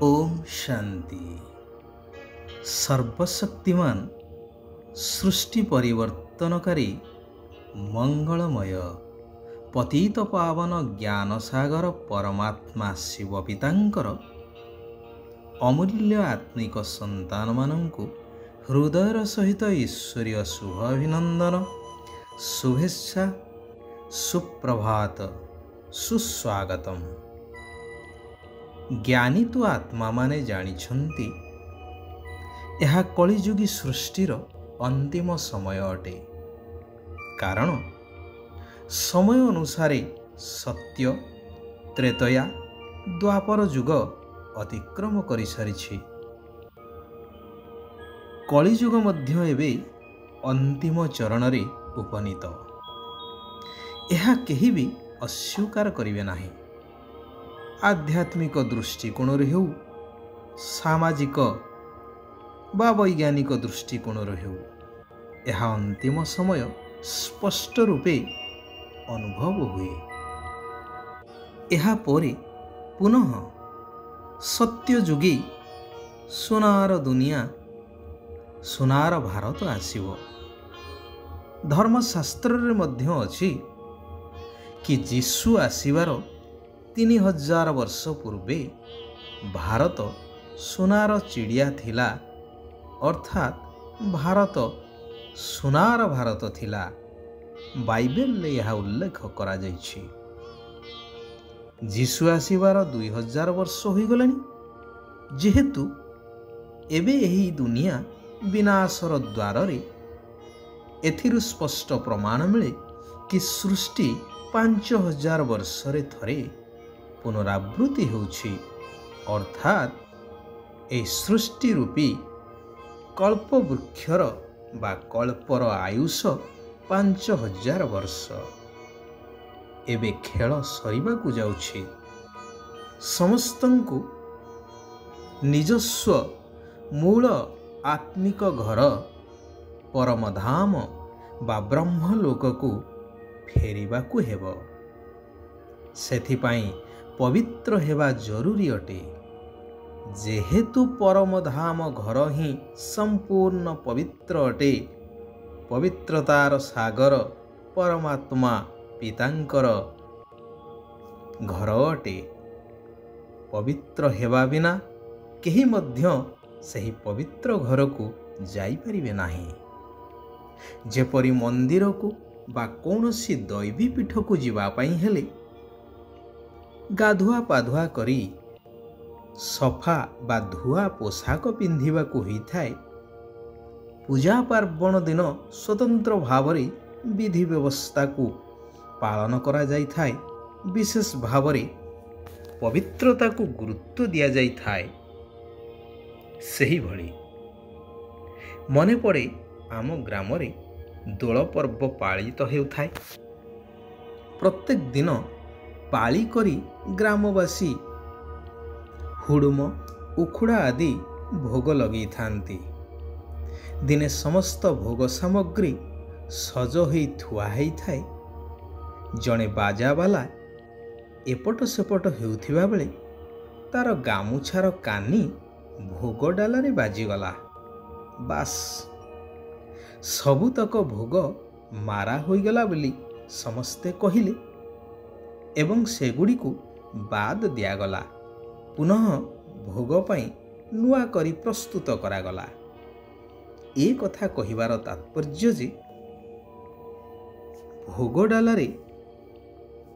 ओम शांति। सर्वशक्तिमान सृष्टि परिवर्तनकारी मंगलमय पतित पावन ज्ञान सागर परमात्मा शिव पितांकर अमूल्य आत्मिक संतान मानंकु हृदयर सहित ईश्वरीय शुभ अभिनंदन, शुभेच्छा, सुप्रभात, सुस्वागतम। ज्ञानी तो आत्मा माने जानिछंती यह कलिजुगी सृष्टिर अंतिम समय अटे। कारण समय अनुसारे सत्य त्रेतया द्वापर जुग अतिक्रम करि सारिछि। कलिजुग मध्य एबे अंतिम चरण रे उपनीत। यह केही भी अस्वीकार करिवे नाही। आध्यात्मिक दृष्टिकोण हेउ, सामाजिक बा वैज्ञानिक दृष्टिकोण हेउ, यह अंतिम समय स्पष्ट रूपे अनुभव हुए। यह परे पुनः सत्ययुगी सोनार दुनिया, सोनार भारत आसीबो। धर्मशास्त्र रे मध्य अछि कि जीशु आसीबार 3000 वर्ष पूर्वे भारत सोनार चिड़िया थिला, अर्थात भारत सोनार भारत थिला। बाइबल रे यह उल्लेख करा जाइछि। जीशु आसीबार 2000 वर्ष होई गलानी, जेहेतु एबे एही दुनिया विनाशर द्वार रे। एथिरु स्पष्ट प्रमाण मिले कि सृष्टि 5000 वर्ष रे थरे पुनरावृत्ति होउछि, अर्थात ए सृष्टि रूपी कल्प वृक्षर बा कल्पर आयुष 5000 वर्ष। एबे खेल सरिबाकु जाउछि। समस्तंकु निजस्व मूल आत्मिक घर परमधाम बा ब्रह्मलोकକୁ फेरिबाकु हेब। सेथिपाई पवित्र हेबा जरूरी अटे। जेहेतु परमधाम घर ही संपूर्ण पवित्र अटे। पवित्रतार सागर परमात्मा पितांकर घर अटे। पवित्र हेबा बिना केही मध्य सही पवित्र घर को जाई परिबे नाही। जेपरि मंदिर को बा कौनसी दैवी पीठ को जीवा पाई हेले गाधुआ पाधुआ करी सफा बा धुआ पोशाक पिंधिबाकु होइथाय। पूजा पार्वण दिन स्वतंत्र भावरे विधि व्यवस्था को पालन करा जाइथाय। विशेष भावरे पवित्रता को गुरुत्व दिया जाइथाय। सही भली मने पड़े आम ग्राम रे दोल पर्व पालित हेउथाय। प्रत्येक दिन पाली करी ग्रामवासी हुडुम उखुड़ा आदि भोग लगी थांती। दिने समस्त भोग सामग्री सज होई थुआ हेई थाए। जणे बाजावाला एपट सेपट हेउथिबा बेले तार गामुछार कानी भोग डालारे बाजिगला। बास सबुतक भोग मारा होईगला बोली समस्ते कहिले एवं सेगुड़ी को बाद दियागला। पुनः भोग पाई नुआ करी प्रस्तुत करागला। ए कथा कहिबार तात्पर्य जे भोग डालारे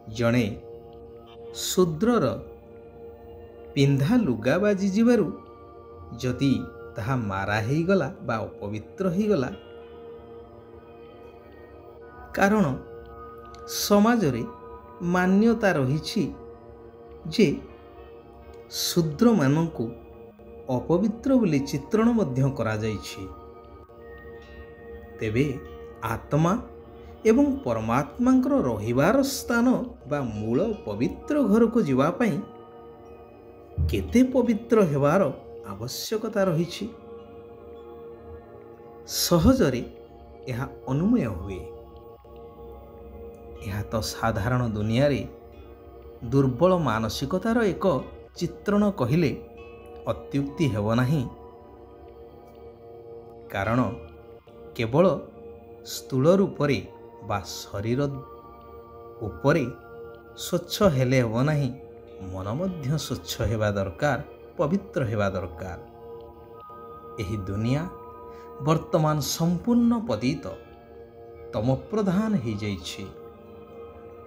जणे शूद्रर पिंधा लुगा बाजी जिबारु जदि ताहा मारा हेइगला बा अपवित्र हेइगला। कारण समाज रे मान्यता रहिछि जे शूद्र मानकु अपवित्र बोली चित्रण मध्य करा जाइछि। तेबे आत्मा एवं परमात्मांकर रहिबार स्थान बा मूल पवित्र घर को जीवा पाई केते पवित्र हेबार आवश्यकता रहिछि। सहजरे यह अनुमय हुए। यह तो साधारण दुनिया रे दुर्बल मानसिकतार एक चित्रण कहिले ଅତ୍ୟୁକ୍ତି ହେବ ନାହିଁ। କାରଣ କେବଳ ସ୍ଥୂଳ ରୂପରେ ବା ଶରୀର ଉପରେ ସ୍ୱଚ୍ଛ ହେଲେ ହେବ ନାହିଁ, ମନ ମଧ୍ୟ ସ୍ୱଚ୍ଛ ହେବା ଦରକାର, ପବିତ୍ର ହେବା ଦରକାର। ଏହି ଦୁନିଆ ବର୍ତ୍ତମାନ ସମ୍ପୂର୍ଣ୍ଣ ପତିତ ତମପ୍ରଧାନ ହୋଇଯାଇଛି।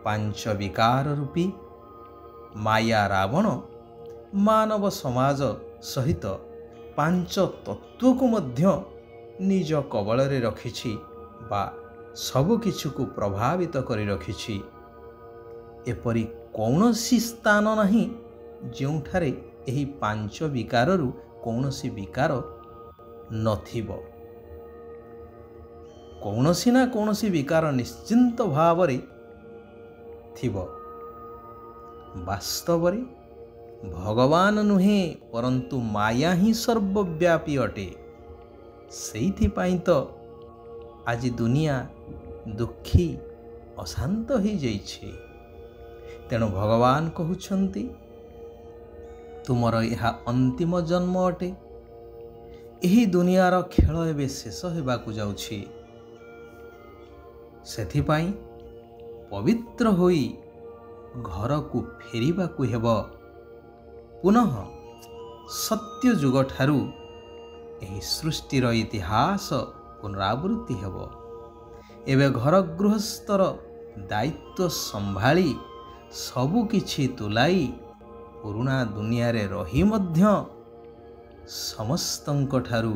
ପାଞ୍ଚ ବିକାର ରୂପୀ ମାୟା ରାବଣ ମାନବ ସମାଜ ସହିତ ପାଞ୍ଚ ତତ୍ତ୍ୱକୁ ମଧ୍ୟ ନିଜ କବଳରେ ରଖିଛି ବା ସବୁକିଛିକୁ ପ୍ରଭାବିତ କରି ରଖିଛି। ଏପରି କୌଣସି ସ୍ଥାନ ନାହିଁ ଯେଉଁଠାରେ ଏହି ପାଞ୍ଚ ବିକାରରୁ କୌଣସି ବିକାର ନଥିବ। କୌଣସି ନା କୌଣସି ବିକାର ନିଶ୍ଚିନ୍ତ ଭାବରେ ଥିବ। ବାସ୍ତବରେ ଭଗବାନ ନୁହେଁ ପରନ୍ତୁ ମାୟା ହିଁ ସର୍ବବ୍ୟାପୀ ଅଟେ। ସେଇଥିପାଇଁ ତ ଆଜି ଦୁନିଆ ଦୁଃଖୀ ଅଶାନ୍ତ ହୋଇଯାଇଛି। ତେଣୁ ଭଗବାନ କହୁଛନ୍ତି ତୁମର ଏହା ଅନ୍ତିମ ଜନ୍ମ ଅଟେ। ଏହି ଦୁନିଆର ଖେଳ ଏବେ ଶେଷ ହେବାକୁ ଯାଉଛି। ସେଥିପାଇଁ ପବିତ୍ର ହୋଇ ଘରକୁ ଫେରିବାକୁ ହେବ। ପୁନଃ ସତ୍ୟ ଯୁଗଠାରୁ ଏହି ସୃଷ୍ଟିର ଇତିହାସ ପୁନରାବୃତ୍ତି ହେବ। ଏବେ ଘର ଗୃହସ୍ଥର ଦାୟିତ୍ୱ ସମ୍ଭାଳି ସବୁକିଛି ତୁଲାଇ ପୁରୁଣା ଦୁନିଆରେ ରହି ମଧ୍ୟ ସମସ୍ତଙ୍କଠାରୁ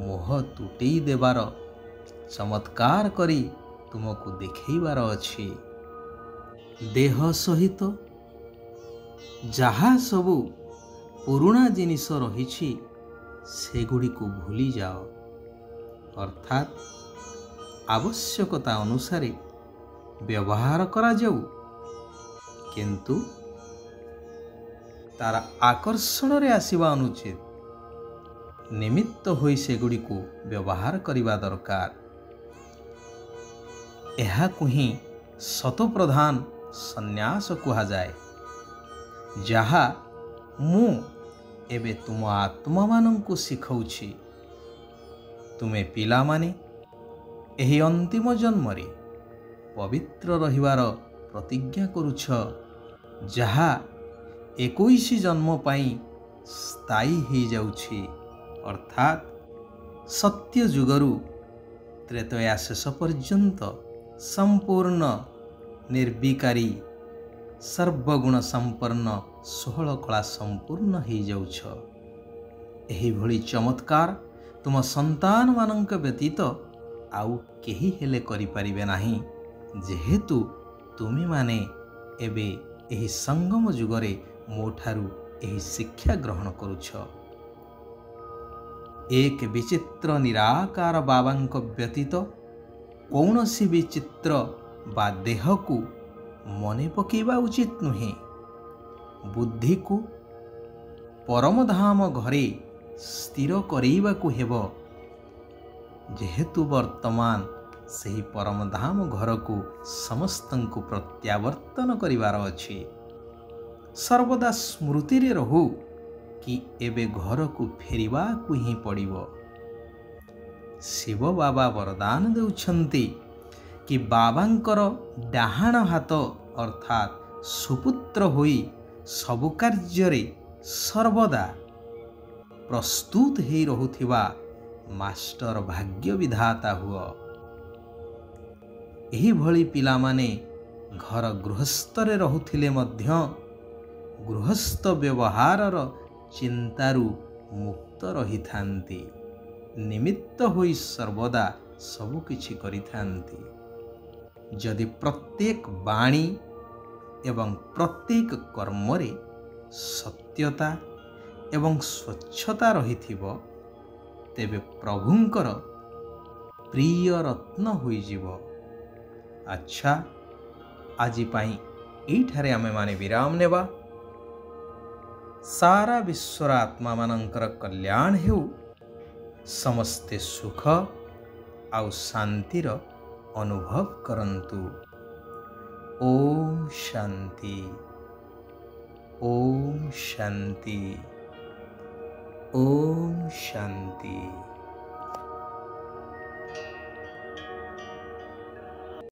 ମୋହ ତୁଟେଇ ଦେବାର ଚମତ୍କାର କରି ତୁମକୁ ଦେଖେଇବାର ଅଛି। ଦେହ ସହିତ ଯାହା ସବୁ ପୁରୁଣା ଜିନିଷ ରହିଛି ସେଗୁଡ଼ିକୁ ଭୁଲିଯାଅ। ଅର୍ଥାତ୍ ଆବଶ୍ୟକତା ଅନୁସାରେ ବ୍ୟବହାର କରାଯାଉ, କିନ୍ତୁ ତାର ଆକର୍ଷଣରେ ଆସିବା ଅନୁଚିତ। ନିମିତ୍ତ ହୋଇ ସେଗୁଡ଼ିକୁ ବ୍ୟବହାର କରିବା ଦରକାର। ଏହାକୁ ହିଁ ଶତପ୍ରଧାନ ସନ୍ନ୍ୟାସ କୁହାଯାଏ, ଯାହା ମୁଁ ଏବେ ତୁମ ଆତ୍ମାମାନଙ୍କୁ ଶିଖଉଛି। ତୁମେ ପିଲାମାନେ ଏହି ଅନ୍ତିମ ଜନ୍ମରେ ପବିତ୍ର ରହିବାର ପ୍ରତିଜ୍ଞା କରୁଛ, ଯାହା 21 ଜନ୍ମ ପାଇଁ ସ୍ଥାୟୀ ହୋଇଯାଉଛି। ଅର୍ଥାତ୍ ସତ୍ୟ ଯୁଗରୁ ତ୍ରେତୟା ଶେଷ ପର୍ଯ୍ୟନ୍ତ ସମ୍ପୂର୍ଣ୍ଣ ନିର୍ବିକାରୀ ସର୍ବଗୁଣ ସମ୍ପନ୍ନ 16 କଳା ସମ୍ପୂର୍ଣ୍ଣ ହୋଇଯାଉଛ। ଏହିଭଳି ଚମତ୍କାର ତୁମ ସନ୍ତାନମାନଙ୍କ ବ୍ୟତୀତ ଆଉ କେହି ହେଲେ କରିପାରିବେ ନାହିଁ, ଯେହେତୁ ତୁମେମାନେ ଏବେ ଏହି ସଙ୍ଗମ ଯୁଗରେ ମୋ ଠାରୁ ଏହି ଶିକ୍ଷା ଗ୍ରହଣ କରୁଛ। ଏକ ବିଚିତ୍ର ନିରାକାର ବାବାଙ୍କ ବ୍ୟତୀତ କୌଣସି ବିଚିତ୍ର ବା ଦେହକୁ ମନେ ପକାଇବା ଉଚିତ ନୁହେଁ। ବୁଦ୍ଧିକୁ ପରମଧାମ ଘରେ ସ୍ଥିର କରାଇବାକୁ ହେବ, ଯେହେତୁ ବର୍ତ୍ତମାନ ସେହି ପରମଧାମ ଘରକୁ ସମସ୍ତଙ୍କୁ ପ୍ରତ୍ୟାବର୍ତ୍ତନ କରିବାର ଅଛି। ସର୍ବଦା ସ୍ମୃତିରେ ରହୁ କି ଏବେ ଘରକୁ ଫେରିବାକୁ ହିଁ ପଡ଼ିବ। ଶିବ ବାବା ବରଦାନ ଦେଉଛନ୍ତି କି ବାବାଙ୍କର ଡାହାଣ ହାତ ଅର୍ଥାତ୍ ସୁପୁତ୍ର ହୋଇ ସବୁ କାର୍ଯ୍ୟରେ ସର୍ବଦା ପ୍ରସ୍ତୁତ ହୋଇ ରହୁଥିବା ମାଷ୍ଟର ଭାଗ୍ୟ ବିଧାତା ହୁଅ। ଏହିଭଳି ପିଲାମାନେ ଘର ଗୃହସ୍ଥରେ ରହୁଥିଲେ ମଧ୍ୟ ଗୃହସ୍ଥ ବ୍ୟବହାରର ଚିନ୍ତାରୁ ମୁକ୍ତ ରହିଥାନ୍ତି। ନିମିତ୍ତ ହୋଇ ସର୍ବଦା ସବୁକିଛି କରିଥାନ୍ତି। ଯଦି ପ୍ରତ୍ୟେକ ବାଣୀ ଏବଂ ପ୍ରତ୍ୟେକ କର୍ମରେ ସତ୍ୟତା ଏବଂ ସ୍ୱଚ୍ଛତା ରହିଥିବ, ତେବେ ପ୍ରଭୁଙ୍କର ପ୍ରିୟ ରତ୍ନ ହୋଇଯିବ। ଆଚ୍ଛା, ଆଜି ପାଇଁ ଏଇଠାରେ ଆମେମାନେ ବିରାମ ନେବା। ସାରା ବିଶ୍ୱର ଆତ୍ମାମାନଙ୍କର କଲ୍ୟାଣ ହେଉ। ସମସ୍ତେ ସୁଖ ଆଉ ଶାନ୍ତିର ଅନୁଭବ କରନ୍ତୁ। ଓମ୍ ଶାନ୍ତି, ଓମ୍ ଶାନ୍ତି। ओम शांति।